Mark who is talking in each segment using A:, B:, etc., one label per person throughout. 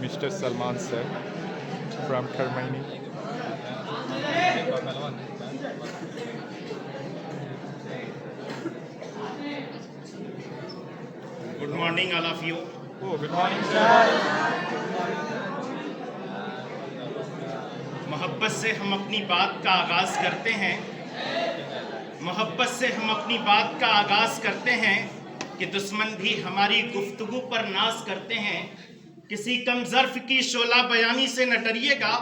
A: Mr. Salman sir from Kermani.
B: Good morning, all of you.
A: Oh, good morning, sir.
B: मोहब्बत से हम अपनी बात का आगाज़ करते हैं। मोहब्बत से हम अपनी बात का आगाज़ करते हैं कि दुश्मन भी हमारी गुफ्तगू पर नाज करते हैं। किसी कम ज़र्फ़ की शोला बयानी से न डरिएगा,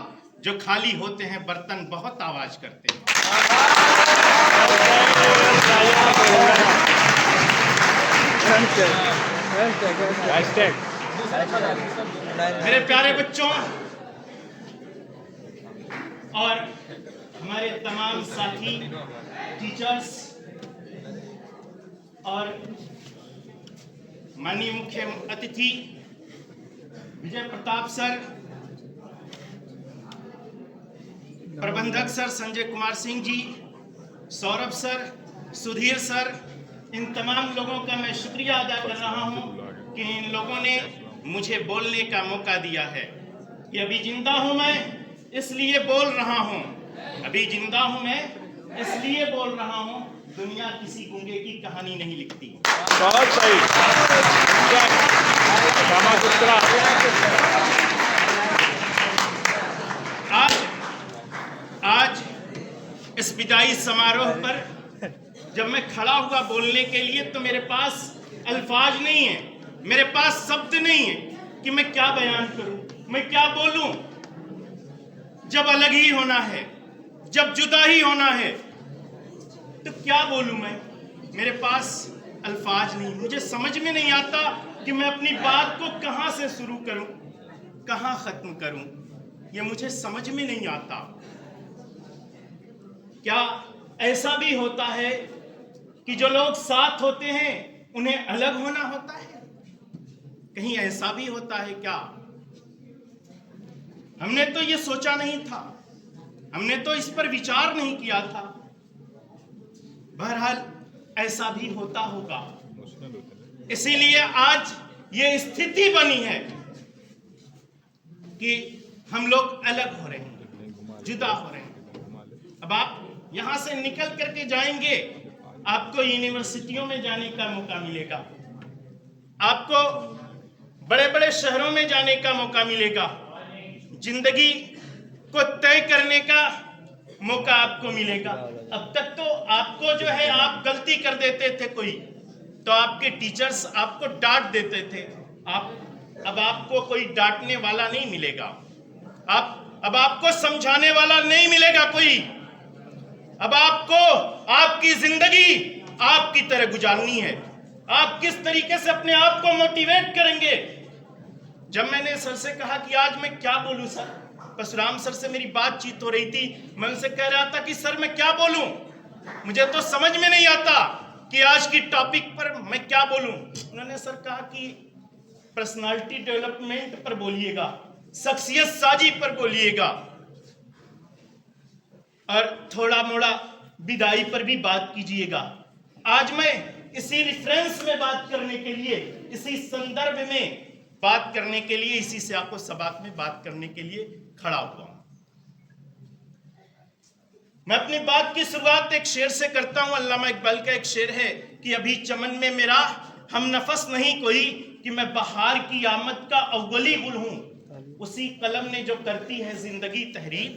B: जो खाली होते हैं बर्तन बहुत आवाज़ करते हैं। मेरे प्यारे बच्चों और हमारे तमाम साथी, टीचर्स और माननीय मुख्य अतिथि विजय प्रताप सर, प्रबंधक sir Sanjay Kumar Singh ji, Saurabh sir, Sudhir sir, इन तमाम लोगों का मैं शुक्रिया अदा कर रहा हूं कि इन लोगों ने मुझे बोलने का मौका दिया है। कि अभी जिंदा हूं मैं, इसलिए बोल रहा हूं। अभी जिंदा हूं मैं, इसलिए बोल रहा हूं। दुनिया किसी गूंगे की कहानी नहीं लिखती।
A: बहुत सही।
B: आज इस विदाई समारोह पर जब मैं खड़ा हुआ बोलने के लिए, तो मेरे पास अल्फाज नहीं है, मेरे पास शब्द नहीं है कि मैं क्या बयान करूं, मैं क्या बोलूं। जब अलग ही होना है, जब जुदा ही होना है, तो क्या बोलूं मैं? मेरे पास अल्फाज नहीं। मुझे समझ में नहीं आता कि मैं अपनी बात को कहां से शुरू करूं, कहां खत्म करूं। ये मुझे समझ में नहीं आता। क्या ऐसा भी होता है कि जो लोग साथ होते हैं उन्हें अलग होना होता है? कहीं ऐसा भी होता है क्या? हमने तो ये सोचा नहीं था, हमने तो इस पर विचार नहीं किया था। बहरहाल ऐसा भी होता होगा, इसीलिए आज ये स्थिति बनी है कि हम लोग अलग हो रहे हैं, जुदा हो रहे हैं। अब आप यहां से निकल करके जाएंगे, आपको यूनिवर्सिटियों में जाने का मौका मिलेगा, आपको बड़े बड़े शहरों में जाने का मौका मिलेगा, जिंदगी को तय करने का मौका आपको मिलेगा। अब तक तो आपको जो है, आप गलती कर देते थे कोई, तो आपके टीचर्स आपको डांट देते थे। अब आपको कोई डांटने वाला नहीं मिलेगा। अब आपको समझाने वाला नहीं मिलेगा कोई। अब आपको आपकी जिंदगी आपकी तरह गुजारनी है। आप किस तरीके से अपने आप को मोटिवेट करेंगे? जब मैंने सर से कहा कि आज मैं क्या बोलूं सर, परशुराम सर से मेरी बातचीत हो रही थी, मैं उनसे कह रहा था कि सर मैं क्या बोलूं, मुझे तो समझ में नहीं आता कि आज की टॉपिक पर मैं क्या बोलूं। उन्होंने सर कहा कि पर्सनालिटी डेवलपमेंट पर बोलिएगा, शख्सियत साजी पर बोलिएगा, और थोड़ा मोड़ा विदाई पर भी बात कीजिएगा। आज मैं इसी रिफरेंस में बात करने के लिए, इसी संदर्भ में बात करने के लिए, इसी से आपको सबात में बात करने के लिए खड़ा हुआ हूं। मैं अपनी बात की शुरुआत एक शेर से करता हूं। अल्लामा इकबाल का एक शेर है कि अभी चमन में मेरा हम नफस नहीं कोई, कि मैं बहार की आमद का अव्वली गुल हूं। उसी कलम ने जो करती है जिंदगी तहरीर,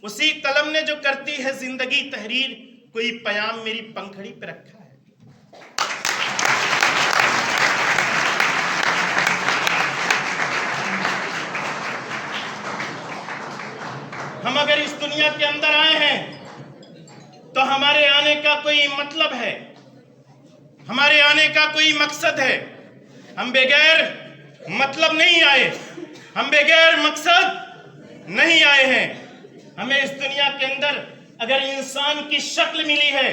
B: उसी कलम ने जो करती है जिंदगी तहरीर, कोई पयाम मेरी पंखड़ी पे रखा है। हम अगर इस दुनिया के अंदर आए हैं तो हमारे आने का कोई मतलब है, हमारे आने का कोई मकसद है। हम बगैर मतलब नहीं आए, हम बगैर मकसद नहीं आए हैं। हमें इस दुनिया के अंदर अगर इंसान की शक्ल मिली है,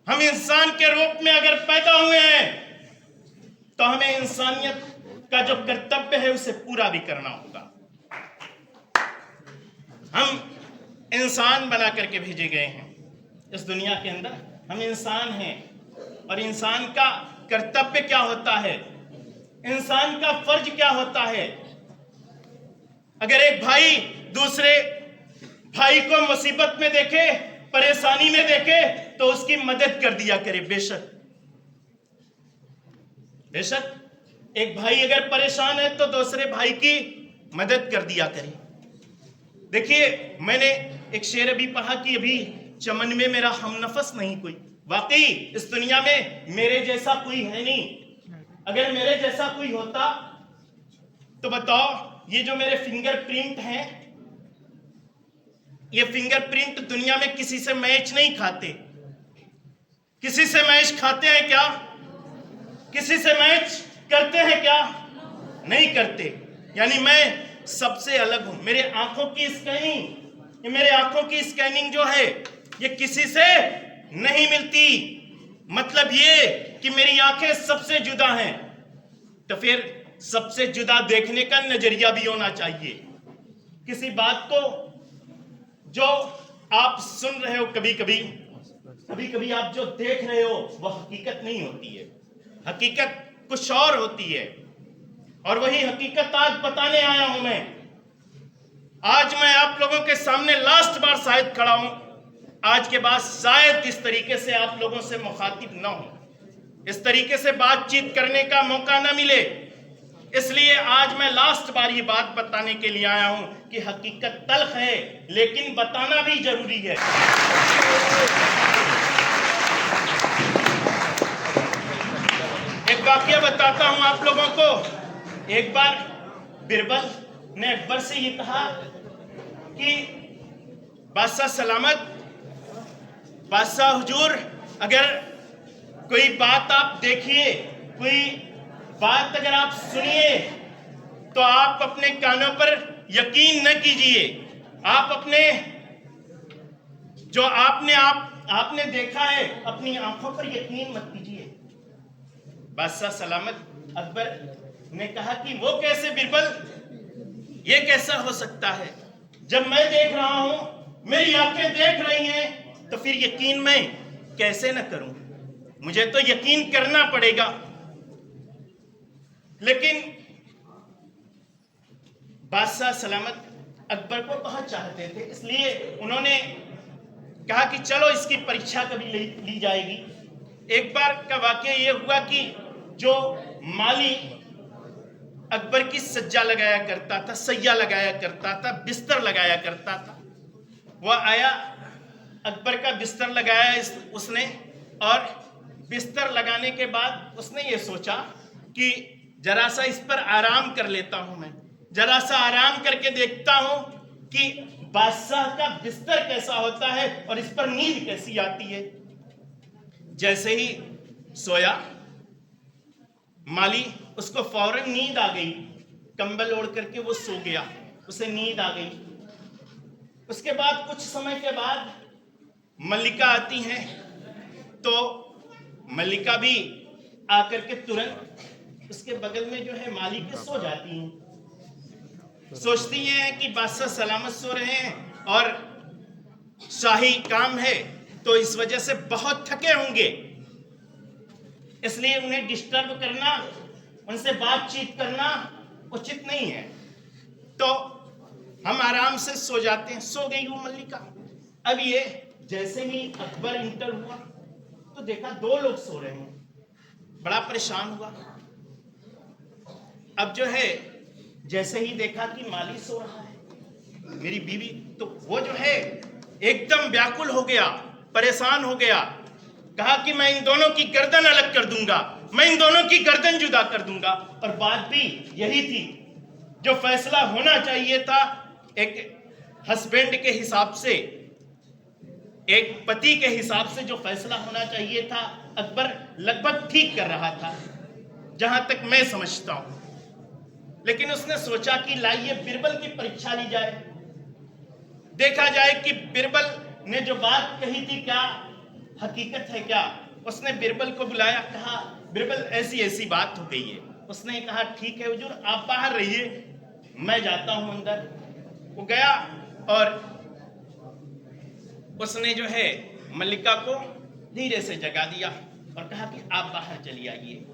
B: हम इंसान के रूप में अगर पैदा हुए हैं, तो हमें इंसानियत का जो कर्तव्य है उसे पूरा भी करना होगा। हम इंसान बना करके भेजे गए हैं इस दुनिया के अंदर, हम इंसान हैं। और इंसान का कर्तव्य क्या होता है, इंसान का फर्ज क्या होता है, अगर एक भाई दूसरे भाई को मुसीबत में देखे, परेशानी में देखे, तो उसकी मदद कर दिया करे। बेशक बेशक एक भाई अगर परेशान है तो दूसरे भाई की मदद कर दिया करे। देखिए, मैंने एक शेर अभी पढ़ा कि अभी चमन में मेरा हमनफस नहीं कोई। वाकई इस दुनिया में मेरे जैसा कोई है नहीं। अगर मेरे जैसा कोई होता तो बताओ, ये जो मेरे फिंगरप्रिंट हैं, ये फिंगरप्रिंट दुनिया में किसी से मैच नहीं खाते। किसी से मैच खाते हैं क्या? किसी से मैच करते हैं क्या? नहीं करते। यानी मैं सबसे अलग हूं। मेरे आंखों की स्कैनिंग, मेरे आंखों की स्कैनिंग जो है ये किसी से नहीं मिलती। मतलब ये कि मेरी आंखें सबसे जुदा हैं। तो फिर सबसे जुदा देखने का नजरिया भी होना चाहिए। किसी बात को जो आप सुन रहे हो, कभी कभी आप जो देख रहे हो वह हकीकत नहीं होती है। हकीकत कुछ और होती है, और वही हकीकत आज बताने आया हूं मैं। आज मैं आप लोगों के सामने लास्ट बार शायद खड़ा हूं। आज के बाद शायद इस तरीके से आप लोगों से मुखातिब ना हो, इस तरीके से बातचीत करने का मौका ना मिले। इसलिए आज मैं लास्ट बार ये बात बताने के लिए आया हूं कि हकीकत तल्ख है, लेकिन बताना भी जरूरी है। एक वाकया बताता हूं आप लोगों को। एक बार बिरबल ने अकबर से ये कहा कि बादशाह सलामत, बादशाह हुजूर, अगर कोई बात आप देखिए, कोई बात अगर आप सुनिए, तो आप अपने कानों पर यकीन न कीजिए। आप अपने जो आपने देखा है, अपनी आंखों पर यकीन मत कीजिए। बादशाह सलामत अकबर ने कहा कि वो कैसे बिरबल, ये कैसा हो सकता है? जब मैं देख रहा हूं, मेरी आंखें देख रही हैं, तो फिर यकीन मैं कैसे न करूं? मुझे तो यकीन करना पड़ेगा। लेकिन बादशाह सलामत अकबर को बहुत चाहते थे, इसलिए उन्होंने कहा कि चलो इसकी परीक्षा कभी ली जाएगी। एक बार का वाकया ये हुआ कि जो माली अकबर की सज्जा लगाया करता था, सैया लगाया करता था, बिस्तर लगाया करता था, वह आया, अकबर का बिस्तर लगाया उसने, और बिस्तर लगाने के बाद उसने ये सोचा कि जरा सा इस पर आराम कर लेता हूं, मैं जरा सा आराम करके देखता हूं कि बादशाह का बिस्तर कैसा होता है और इस पर नींद कैसी आती है। जैसे ही सोया माली, उसको फौरन नींद आ गई। कंबल ओढ़ करके वो सो गया, उसे नींद आ गई। उसके बाद कुछ समय के बाद मल्लिका आती हैं, तो मल्लिका भी आकर के तुरंत उसके बगल में जो है माली के सो जाती हैं। सोचती हैं कि बादशाह सलामत सो रहे हैं और शाही काम है, तो इस वजह से बहुत थके होंगे, इसलिए उन्हें डिस्टर्ब करना, उनसे बातचीत करना उचित नहीं है। तो हम आराम से सो जाते हैं। सो गई वो मल्लिका। अब ये जैसे ही अकबर इंटर हुआ तो देखा दो लोग सो रहे हैं, बड़ा परेशान हुआ। अब जो है जैसे ही देखा कि माली सो रहा है, मेरी बीवी, तो वो जो है एकदम व्याकुल हो गया, परेशान हो गया। कहा कि मैं इन दोनों की गर्दन अलग कर दूंगा, मैं इन दोनों की गर्दन जुदा कर दूंगा। और बात भी यही थी, जो फैसला होना चाहिए था एक हस्बैंड के हिसाब से, एक पति के हिसाब से जो फैसला होना चाहिए था, अकबर लगभग ठीक कर रहा था, जहां तक मैं समझता हूं। लेकिन उसने सोचा कि लाइए बिरबल की परीक्षा ली जाए, देखा जाए कि बिरबल ने जो बात कही थी क्या हकीकत है क्या। उसने बिरबल को बुलाया, कहा बिरबल ऐसी ऐसी बात हो गई है। उसने कहा ठीक है हुजूर, आप बाहर रहिए, मैं जाता हूं अंदर। वो गया और उसने जो है मल्लिका को धीरे से जगा दिया और कहा कि आप बाहर चली आइए।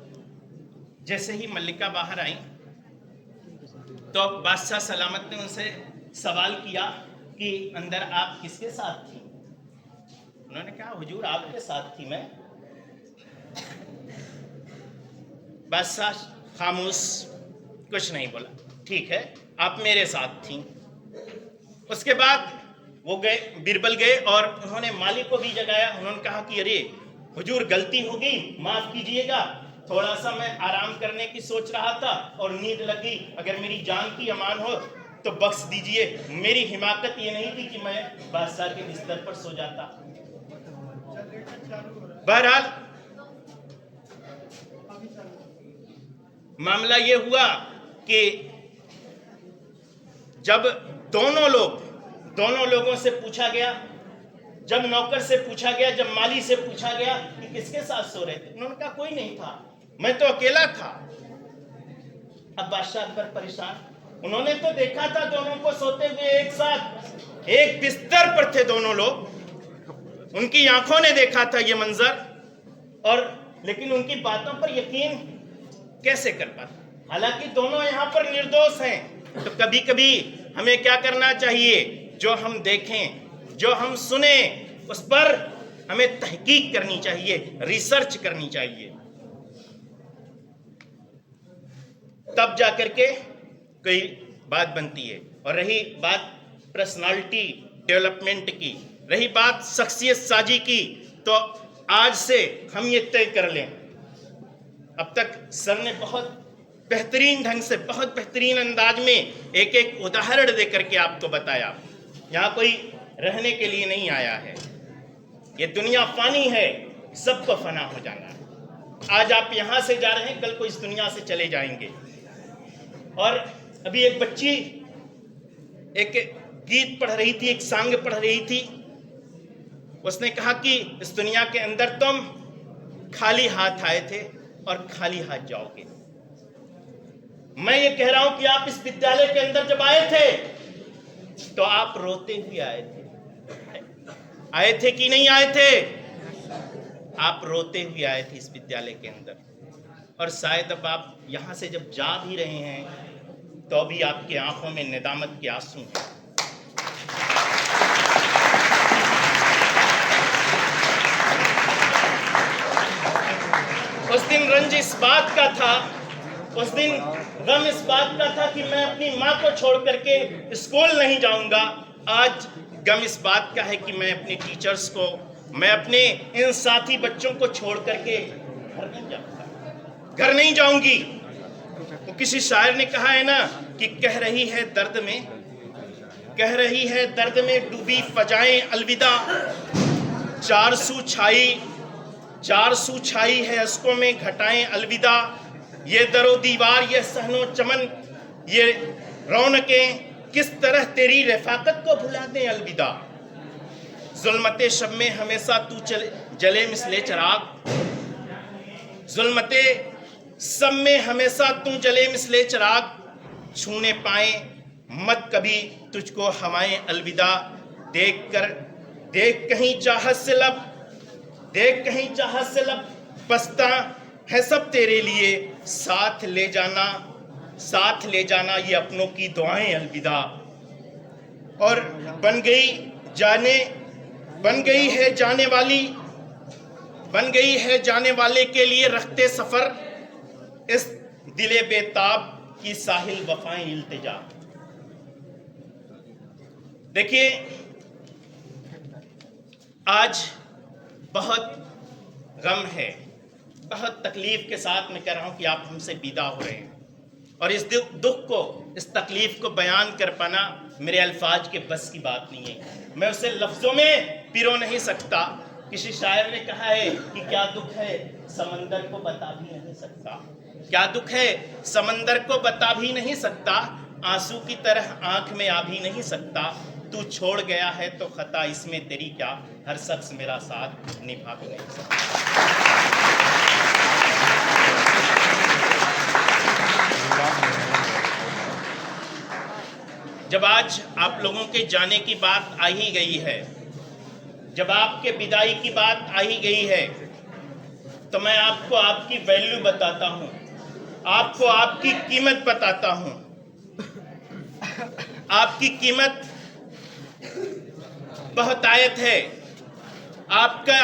B: जैसे ही मल्लिका बाहर आई तो बादशाह सलामत ने उनसे सवाल किया कि अंदर आप किसके साथ थी? उन्होंने कहा हुजूर आपके साथ थी मैं। बादशाह खामोश, कुछ नहीं बोला। ठीक है, आप मेरे साथ थी। उसके बाद वो गए, बिरबल गए और उन्होंने मालिक को भी जगाया। उन्होंने कहा कि अरे हुजूर गलती हो गई, माफ कीजिएगा, थोड़ा सा मैं आराम करने की सोच रहा था और नींद लगी, अगर मेरी जान की अमान हो तो बख्श दीजिए। मेरी हिमाकत ये नहीं थी कि मैं बादशाह के बिस्तर पर सो जाता। बहरहाल मामला ये हुआ कि जब दोनों लोगों से पूछा गया, जब नौकर से पूछा गया, जब माली से पूछा गया कि किसके साथ सो रहे थे, उन्होंने कहा कोई नहीं था, मैं तो अकेला था। अब बादशाह अकबर परेशान, उन्होंने तो देखा था दोनों को सोते हुए एक साथ, एक बिस्तर पर थे दोनों लोग, उनकी आंखों ने देखा था ये मंजर, और लेकिन उनकी बातों पर यकीन कैसे कर पाते? हालांकि दोनों यहां पर निर्दोष हैं। तो कभी कभी हमें क्या करना चाहिए? जो हम देखें, जो हम सुने, उस पर हमें तहकीक करनी चाहिए, रिसर्च करनी चाहिए, तब जाकर के कोई बात बनती है। और रही बात पर्सनालिटी डेवलपमेंट की, रही बात शख्सियत साजी की, तो आज से हम ये तय कर लें। अब तक सर ने बहुत बेहतरीन ढंग से, बहुत बेहतरीन अंदाज में एक एक उदाहरण देकर के आपको बताया। यहाँ कोई रहने के लिए नहीं आया है, ये दुनिया फानी है, सबको फना हो जाना है। आज आप यहाँ से जा रहे हैं, कल को इस दुनिया से चले जाएंगे। और अभी एक बच्ची एक गीत पढ़ रही थी, एक सांग पढ़ रही थी। उसने कहा कि इस दुनिया के अंदर तुम खाली हाथ आए थे और खाली हाथ जाओगे। मैं ये कह रहा हूं कि आप इस विद्यालय के अंदर जब आए थे तो आप रोते हुए आए थे कि नहीं आए थे? आप रोते हुए आए थे इस विद्यालय के अंदर। और शायद अब आप यहां से जब जा भी रहे हैं तो अभी आपकी आंखों में नेदामत के आंसू हैं। उस दिन रंज इस बात का था, उस दिन गम इस बात का था कि मैं अपनी माँ को छोड़ करके स्कूल नहीं जाऊंगा। आज गम इस बात का है कि मैं अपने टीचर्स को, मैं अपने इन साथी बच्चों को छोड़ करके घर नहीं जाऊंगा, घर नहीं जाऊंगी। तो किसी शायर ने कहा है ना कि कह रही है दर्द में, कह रही है दर्द में डूबी फजाएं अलविदा, चार सू छाई है अश्कों में घटाएं अलविदा। ये दरो दीवार, ये सहनो चमन, ये रौनकें किस तरह तेरी रफाकत को भुला दें अलविदा। जुल्मते शब में हमेशा तू जले मिसले चिराग, जुल्मते सब में हमेशा तू जले मिसले चिराग। छूने पाए मत कभी तुझको हवाएं अलविदा। देख कहीं चाहत से लब, देख कहीं चाहत से लब, बसता है सब तेरे लिए, साथ ले जाना ये अपनों की दुआएं अलविदा। और बन गई है जाने वाले के लिए रखते सफर, इस दिले बेताब की साहिल वफाएं इल्तिजा। देखिए आज बहुत गम है, बहुत तकलीफ के साथ मैं कह रहा हूं कि आप हमसे विदा हो रहे हैं, और इस दुख को, इस तकलीफ को बयान कर पाना मेरे अल्फाज के बस की बात नहीं है। मैं उसे लफ्जों में पिरो नहीं सकता। किसी शायर ने कहा है कि क्या दुख है समंदर को बता भी नहीं सकता, क्या दुख है समंदर को बता भी नहीं सकता, आंसू की तरह आंख में आ भी नहीं सकता। तू छोड़ गया है तो खता इसमें तेरी क्या, हर शख्स मेरा साथ निभा भी नहीं सकता। जब आज आप लोगों के जाने की बात आ ही गई है, जब आपके विदाई की बात आ ही गई है, तो मैं आपको आपकी वैल्यू बताता हूं, आपको आपकी कीमत बताता हूं। आपकी कीमत बहुत आयत है। आपका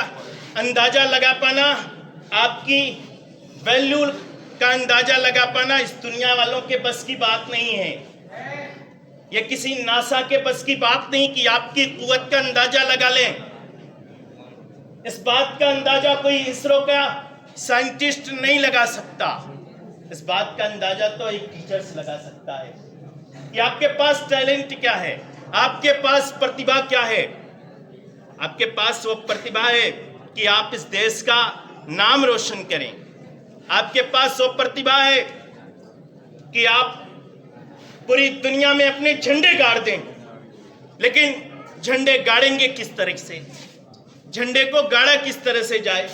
B: अंदाजा लगा पाना, आपकी वैल्यू का अंदाजा लगा पाना इस दुनिया वालों के बस की बात नहीं है। ये किसी नासा के बस की बात नहीं कि आपकी कुव्वत का अंदाजा लगा लें। इस बात का अंदाजा कोई इसरो का साइंटिस्ट नहीं लगा सकता। इस बात का अंदाजा तो एक टीचर्स लगा सकता है कि आपके पास टैलेंट क्या है, आपके पास प्रतिभा क्या है। आपके पास वो प्रतिभा है कि आप इस देश का नाम रोशन करें। आपके पास वो प्रतिभा है कि आप पूरी दुनिया में अपने झंडे गाड़ दें। लेकिन झंडे गाड़ेंगे किस तरह से, झंडे को गाड़ा किस तरह से जाए,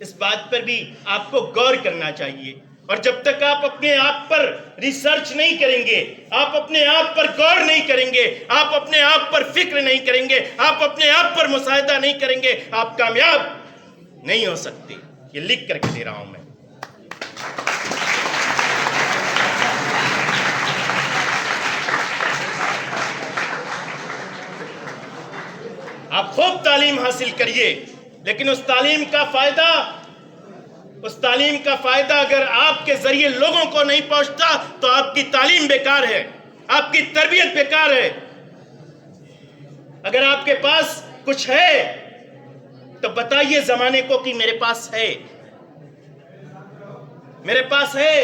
B: इस बात पर भी आपको गौर करना चाहिए। और जब तक आप अपने आप पर रिसर्च नहीं करेंगे, आप अपने आप पर गौर नहीं करेंगे, आप अपने आप पर फिक्र नहीं करेंगे, आप अपने आप पर मुशाहिदा नहीं करेंगे, आप कामयाब नहीं हो सकते। ये लिख करके दे रहा हूं मैं। आप खूब तालीम हासिल करिए, लेकिन उस तालीम का फायदा अगर आपके जरिए लोगों को नहीं पहुंचता तो आपकी तालीम बेकार है, आपकी तरबियत बेकार है। अगर आपके पास कुछ है तो बताइए जमाने को कि मेरे पास है, मेरे पास है,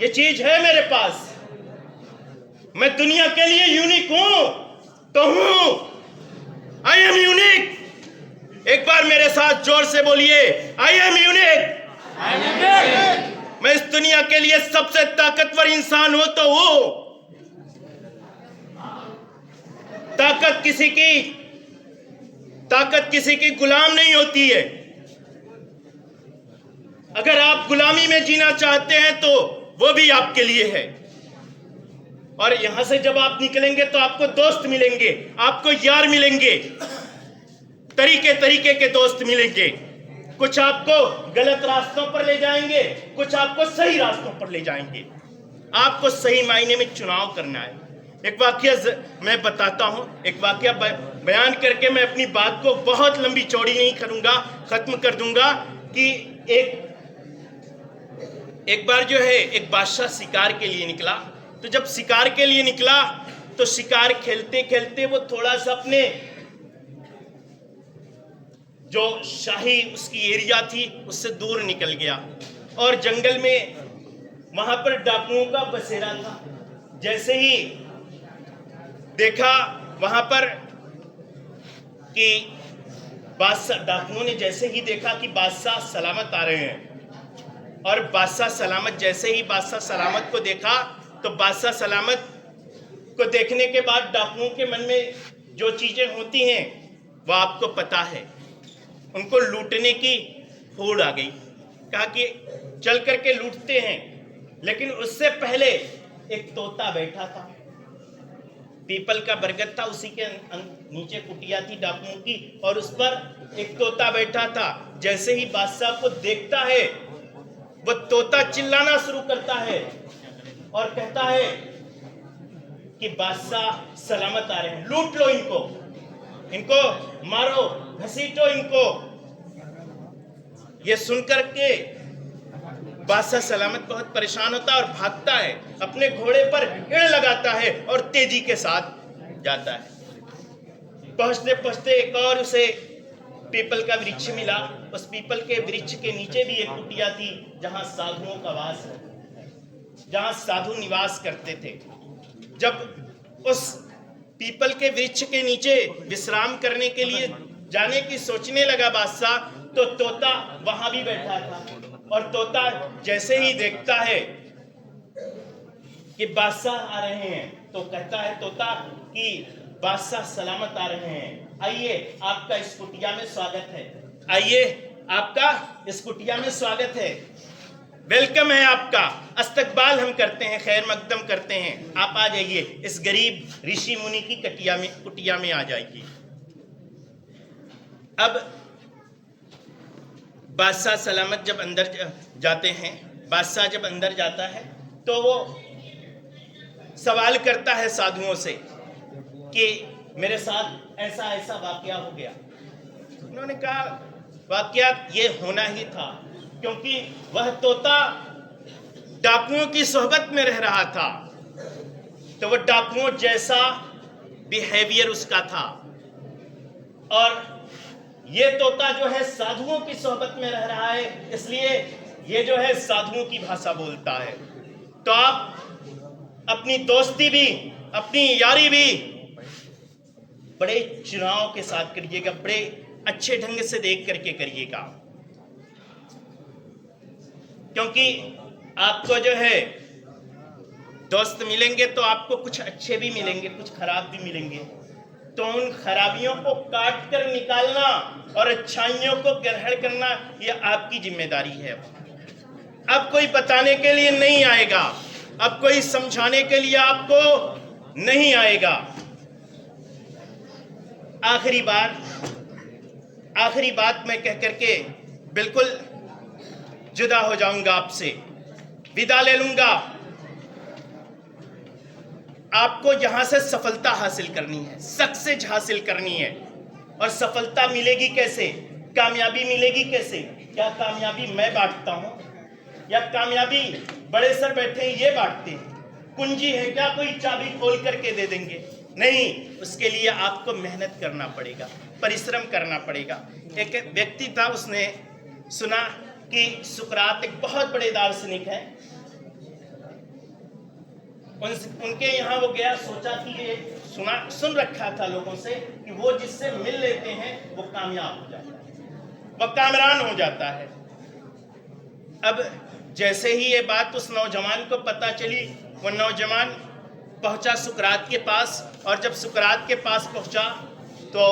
B: ये चीज है मेरे पास। मैं दुनिया के लिए यूनिक हूं तो हूं, आई एम यूनिक। एक बार मेरे साथ जोर से बोलिए, आई एम यूनिक। मैं इस दुनिया के लिए सबसे ताकतवर इंसान हूं तो हूं। ताकत किसी की गुलाम नहीं होती है। अगर आप गुलामी में जीना चाहते हैं तो वो भी आपके लिए है। और यहां से जब आप निकलेंगे तो आपको दोस्त मिलेंगे, आपको यार मिलेंगे, तरीके के दोस्त मिलेंगे। कुछ आपको गलत रास्तों पर ले जाएंगे, कुछ आपको सही रास्तों पर ले जाएंगे। आपको सही मायने में चुनाव करना है। एक वाकया मैं बताता हूं, एक वाकया बयान करके मैं अपनी बात को बहुत लंबी चौड़ी नहीं करूंगा, खत्म कर दूंगा कि एक बार जो है एक बादशाह शिकार के लिए निकला। तो जब शिकार के लिए निकला तो शिकार खेलते खेलते वो थोड़ा सा अपने जो शाही उसकी एरिया थी उससे दूर निकल गया और जंगल में वहां पर डाकुओं का बसेरा था। जैसे ही देखा वहां पर कि बादशाह, डाकुओं ने जैसे ही देखा कि बादशाह सलामत आ रहे हैं, और बादशाह सलामत, जैसे ही बादशाह सलामत को देखा तो बादशाह सलामत को देखने के बाद डाकुओं के मन में जो चीजें होती हैं वो आपको पता है। उनको लूटने की होड़ आ गई। कहा कि चल करके लूटते हैं। लेकिन उससे पहले एक तोता बैठा था, पीपल का बरगद था, उसी के नीचे कुटिया थी डाकुओं की, और उस पर एक तोता बैठा था। जैसे ही बादशाह को देखता है वो तोता चिल्लाना शुरू करता है और कहता है कि बादशाह सलामत आ रहे हैं, लूट लो इनको, इनको मारो, घसीटो इनको। ये सुनकर के बादशाह सलामत बहुत परेशान होता है और भागता है, अपने घोड़े पर इड़ लगाता है और तेजी के साथ जाता है। पहुंचते पहुंचते एक और उसे पीपल का वृक्ष मिला। उस पीपल के वृक्ष के नीचे भी एक कुटिया थी जहां साधुओं का वास है, जहां साधु निवास करते थे। जब उस पीपल के वृक्ष के नीचे विश्राम करने के लिए जाने की सोचने लगा बादशाह, तो तोता वहां भी बैठा था। और तोता जैसे ही देखता है कि बादशाह आ रहे हैं तो कहता है तोता कि बादशाह सलामत आ रहे हैं, आइए आपका इस कुटिया में स्वागत है, आइए आपका इस कुटिया में स्वागत है, वेलकम है आपका, इस्तकबाल हम करते हैं, खैर मकदम करते हैं, आप आ जाइए, इस गरीब ऋषि मुनि की कुटिया में आ जाइए। अब बादशाह सलामत जब अंदर जाते हैं, बादशाह जब अंदर जाता है तो वो सवाल करता है साधुओं से कि मेरे साथ ऐसा ऐसा वाकया हो गया। उन्होंने कहा वाकया ये होना ही था, क्योंकि वह तोता डाकुओं की सोहबत में रह रहा था, तो वह डाकुओं जैसा बिहेवियर उसका था, और ये तोता जो है साधुओं की सोहबत में रह रहा है, इसलिए ये जो है साधुओं की भाषा बोलता है। तो आप अपनी दोस्ती भी, अपनी यारी भी बड़े चुनाव के साथ करिएगा, बड़े अच्छे ढंग से देख करके करिएगा, क्योंकि आपको जो है दोस्त मिलेंगे तो आपको कुछ अच्छे भी मिलेंगे, कुछ खराब भी मिलेंगे। तो उन खराबियों को काट कर निकालना और अच्छाइयों को ग्रहण करना, यह आपकी जिम्मेदारी है। अब कोई बताने के लिए नहीं आएगा, अब कोई समझाने के लिए आपको नहीं आएगा। आखिरी बात मैं कह करके बिल्कुल जुदा हो जाऊंगा, आपसे विदा ले लूंगा। आपको यहां से सफलता हासिल करनी है, सक्सेस हासिल करनी है। और सफलता मिलेगी कैसे, कामयाबी मिलेगी कैसे? क्या कामयाबी मैं बांटता हूं या कामयाबी बड़े सर बैठे हैं ये बांटते हैं? कुंजी है क्या, कोई चाबी खोल करके दे देंगे? नहीं, उसके लिए आपको मेहनत करना पड़ेगा, परिश्रम करना पड़ेगा। एक व्यक्ति था, उसने सुना कि सुकरात एक बहुत बड़े दार्शनिक हैं, उनके यहाँ वो गया, सोचा कि ये सुन रखा था लोगों से कि वो जिससे मिल लेते हैं वो कामयाब हो जाता है, वो कामरान हो जाता है। अब जैसे ही ये बात उस नौजवान को पता चली, वो नौजवान पहुंचा सुकरात के पास, और जब सुकरात के पास पहुंचा तो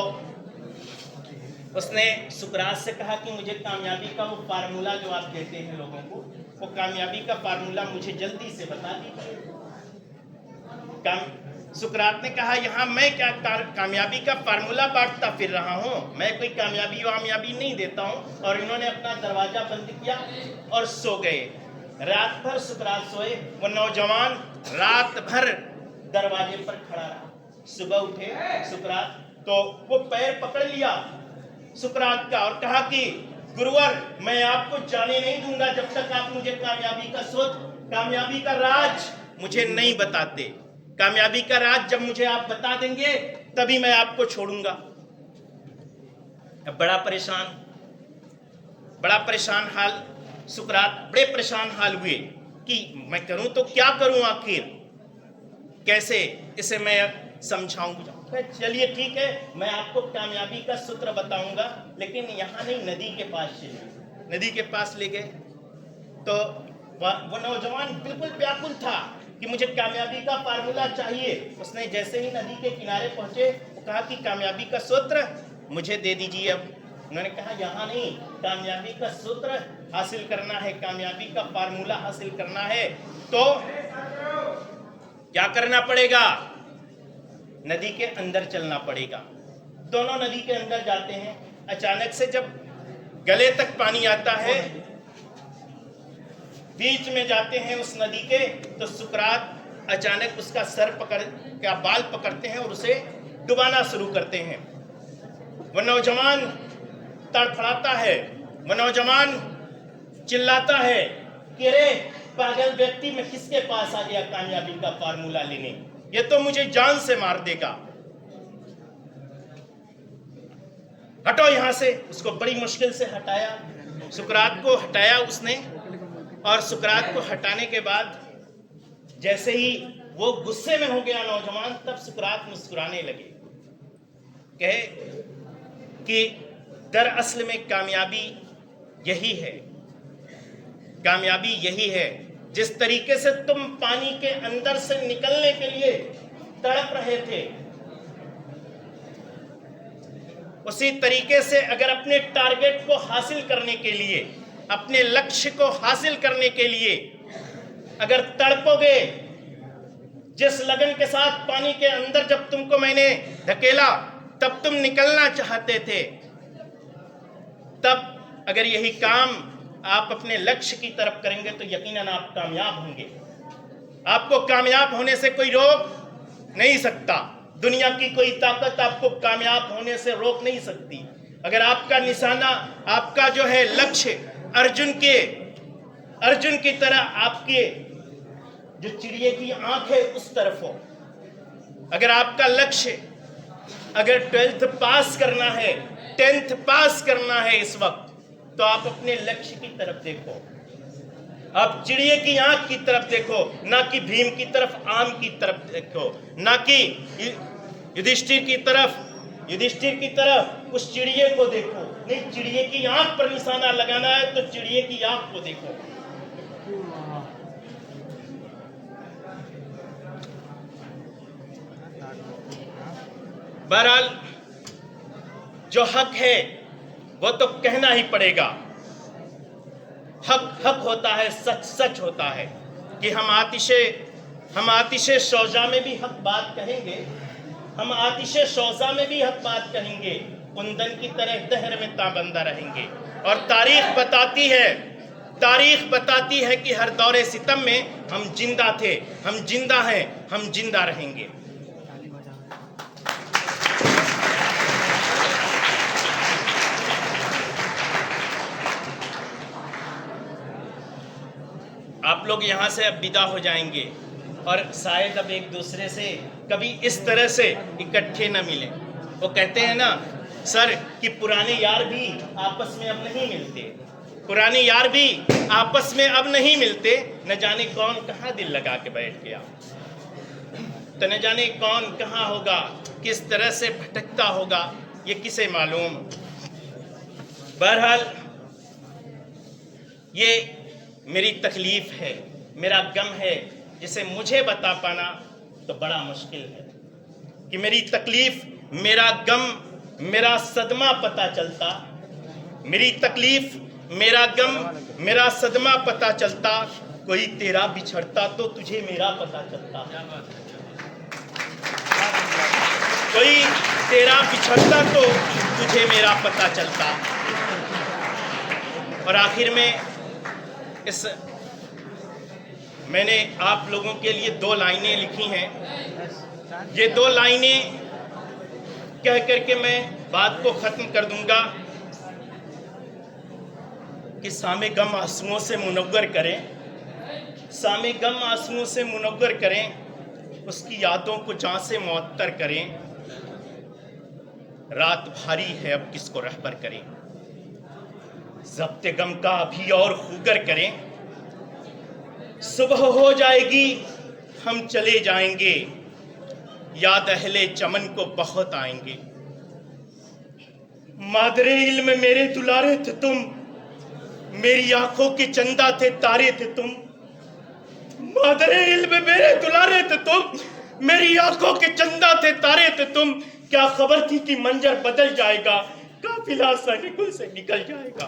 B: उसने सुकरात से कहा कि मुझे कामयाबी का वो फार्मूला जो आप देते हैं लोगों को, वो कामयाबी का फार्मूला मुझे जल्दी से बता दीजिए। सुकरात ने कहा, यहाँ मैं क्या कामयाबी का फार्मूला बांटता फिर रहा हूँ, मैं कोई कामयाबी नहीं देता हूँ। और इन्होंने अपना दरवाजा बंद किया और सो गए। रात भर सुकरात सोए, वो नौजवान रात भर दरवाजे पर खड़ा रहा। सुबह उठे सुकरात, तो वो पैर पकड़ लिया सुकरात का और कहा कि गुरुवर, मैं आपको जाने नहीं दूंगा जब तक आप मुझे कामयाबी का राज मुझे नहीं बताते। कामयाबी का राज जब मुझे आप बता देंगे तभी मैं आपको छोड़ूंगा। बड़ा परेशान हाल सुकरात, बड़े परेशान हाल हुए कि मैं करूं तो क्या करूं, आखिर कैसे इसे मैं समझाऊंगा। चलिए ठीक है, मैं आपको कामयाबी का सूत्र बताऊंगा, लेकिन यहाँ नहीं, नदी के पास चलिए। नदी के पास ले गए तो वो नौजवान बिल्कुल व्याकुल था कि मुझे कामयाबी का फार्मूला चाहिए। उसने जैसे ही नदी के किनारे पहुंचे, वो कहा कि कामयाबी का सूत्र मुझे दे दीजिए। अब उन्होंने कहा, यहाँ नहीं, कामयाबी का सूत्र हासिल करना है, कामयाबी का फार्मूला हासिल करना है, तो क्या करना पड़ेगा? नदी के अंदर चलना पड़ेगा। दोनों नदी के अंदर जाते हैं। अचानक से जब गले तक पानी आता है, बीच में जाते हैं उस नदी के, तो सुकरात अचानक उसका बाल पकड़ते हैं और उसे डुबाना शुरू करते हैं। वह नौजवान तड़फड़ाता है, वह नौजवान चिल्लाता है कि अरे पागल व्यक्ति, मैं किसके पास आ गया कामयाबी का फार्मूला लेने, ये तो मुझे जान से मार देगा, हटो यहां से। उसको बड़ी मुश्किल से हटाया, सुकरात को हटाया उसने। और सुकरात को हटाने के बाद जैसे ही वो गुस्से में हो गया नौजवान, तब सुकरात मुस्कुराने लगे, कहे कि दरअसल में कामयाबी यही है, कामयाबी यही है। जिस तरीके से तुम पानी के अंदर से निकलने के लिए तड़प रहे थे, उसी तरीके से अगर अपने टारगेट को हासिल करने के लिए, अपने लक्ष्य को हासिल करने के लिए अगर तड़पोगे, जिस लगन के साथ पानी के अंदर जब तुमको मैंने धकेला तब तुम निकलना चाहते थे, तब अगर यही काम आप अपने लक्ष्य की तरफ करेंगे तो यकीनन आप कामयाब होंगे। आपको कामयाब होने से कोई रोक नहीं सकता। दुनिया की कोई ताकत आपको कामयाब होने से रोक नहीं सकती। अगर आपका निशाना, आपका जो है लक्ष्य अर्जुन की तरह आपके जो चिड़िए की आंख है उस तरफ हो, अगर आपका लक्ष्य, अगर 10th पास करना है इस वक्त, तो आप अपने लक्ष्य की तरफ देखो। आप चिड़िए की आंख की तरफ देखो, ना कि भीम की तरफ, आम की तरफ देखो, ना कि युधिष्ठिर की तरफ उस चिड़िए को देखो। नहीं, चिड़िए की आंख पर निशाना लगाना है तो चिड़िए की आंख को देखो। बहरहाल जो हक है वो तो कहना ही पड़ेगा। हक होता है, सच होता है कि हम आतिशे शौजा में भी हक बात कहेंगे, हम आतिशे शौजा में भी हक बात कहेंगे, कुंदन की तरह दहर में ताबंदा रहेंगे। और तारीख बताती है कि हर दौरे सितम में हम जिंदा थे, हम जिंदा हैं, हम जिंदा रहेंगे। आप लोग यहाँ से अब विदा हो जाएंगे और शायद अब एक दूसरे से कभी इस तरह से इकट्ठे न मिलें। वो कहते हैं ना सर कि पुराने यार भी आपस में अब नहीं मिलते, न जाने कौन कहाँ दिल लगा के बैठ गया, तो न जाने कौन कहाँ होगा, किस तरह से भटकता होगा, ये किसे मालूम। बहरहाल ये मेरी तकलीफ है, मेरा गम है, जिसे मुझे बता पाना तो बड़ा मुश्किल है कि मेरी तकलीफ, मेरा गम, मेरा सदमा पता चलता, मेरी तकलीफ, मेरा गम, मेरा सदमा पता चलता, कोई तेरा बिछड़ता तो तुझे मेरा पता चलता, कोई तेरा बिछड़ता तो तुझे मेरा पता चलता। और आखिर में मैंने आप लोगों के लिए 2 लाइनें लिखी हैं। ये 2 लाइनें कह करके मैं बात को खत्म कर दूंगा कि सामे गम आंसुओं से मुनव्वर करें, उसकी यादों को जान से मुअत्तर करें। रात भारी है अब किसको रहबर करें, ज़ब्ते गम का अभी और खूगर करें। सुबह हो जाएगी हम चले जाएंगे, याद अहले चमन को बहुत आएंगे। मादरे इल्म मेरे दुलारे थे तुम, मेरी आंखों के चंदा थे तारे थे तुम। मादरे इल्म मेरे दुलारे थे तुम, मेरी आंखों के चंदा थे तारे थे तुम। क्या खबर थी कि मंजर बदल जाएगा, काफिला सैनिकुल से निकल जाएगा।